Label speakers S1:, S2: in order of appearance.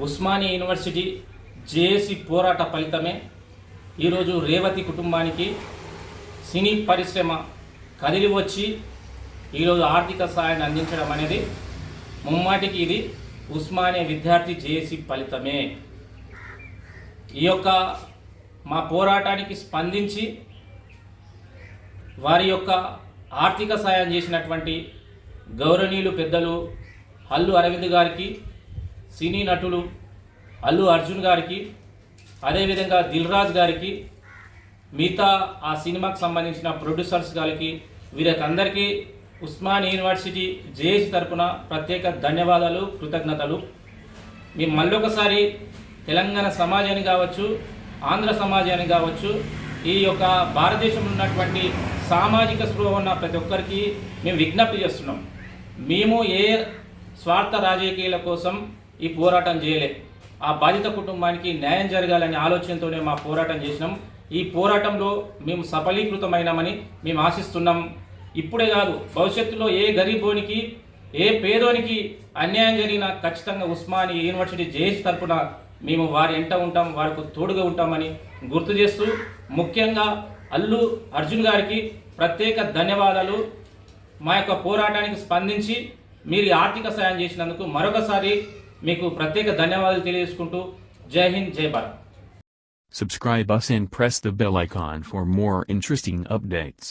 S1: Osmania university JAC పోరాట ఫలితమే ఈరోజు రేవతి కుటుంబానికి సినీ పరిశ్రమ కదిలి వచ్చి ఈరోజు ఆర్థిక సహాయాన్ని అందించడం అనేది ముమ్మాటికి ఇది ఉస్మానియా విద్యార్థి జేఏసీ ఫలితమే. ఈ యొక్క మా పోరాటానికి స్పందించి వారి యొక్క ఆర్థిక సహాయం చేసినటువంటి గౌరవనీయులు పెద్దలు అల్లు అరవింద్ గారికి, సినీ నటులు అల్లు అర్జున్ గారికి, అదేవిధంగా దిల్ రాజు గారికి, మిగతా ఆ సినిమాకు సంబంధించిన ప్రొడ్యూసర్స్ గారికి, వీరికి ఉస్మానియా యూనివర్సిటీ జేఏసీ తరపున ప్రత్యేక ధన్యవాదాలు, కృతజ్ఞతలు. మేము మళ్ళొకసారి తెలంగాణ సమాజాన్ని కావచ్చు, ఆంధ్ర సమాజాన్ని కావచ్చు, ఈ యొక్క భారతదేశంలో ఉన్నటువంటి సామాజిక స్పృహ ఉన్న ప్రతి ఒక్కరికి మేము విజ్ఞప్తి చేస్తున్నాం. మేము ఏ స్వార్థ రాజకీయాల కోసం ఈ పోరాటం చేయలే. ఆ బాధిత కుటుంబానికి న్యాయం జరగాలనే ఆలోచనతోనే మా పోరాటం చేసినాం. ఈ పోరాటంలో మేము సఫలీకృతమైనామని మేము ఆశిస్తున్నాం. ఇప్పుడే కాదు, భవిష్యత్తులో ఏ గరీబోనికి, ఏ పేదోనికి అన్యాయం జరిగినా ఖచ్చితంగా ఉస్మానియా యూనివర్సిటీ జేఏసీ తరపున మేము వారి వెంట ఉంటాం, వారికి తోడుగా ఉంటామని గుర్తు చేస్తూ, ముఖ్యంగా అల్లు అర్జున్ గారికి ప్రత్యేక ధన్యవాదాలు. మా యొక్క పోరాటానికి స్పందించి మీరు ఆర్థిక సాయం చేసినందుకు మరొకసారి మీకు ప్రత్యేక ధన్యవాదాలు తెలియజేసుకుంటూ జై హింద్, జై Bharat.
S2: Subscribe us and press the bell icon for more interesting updates.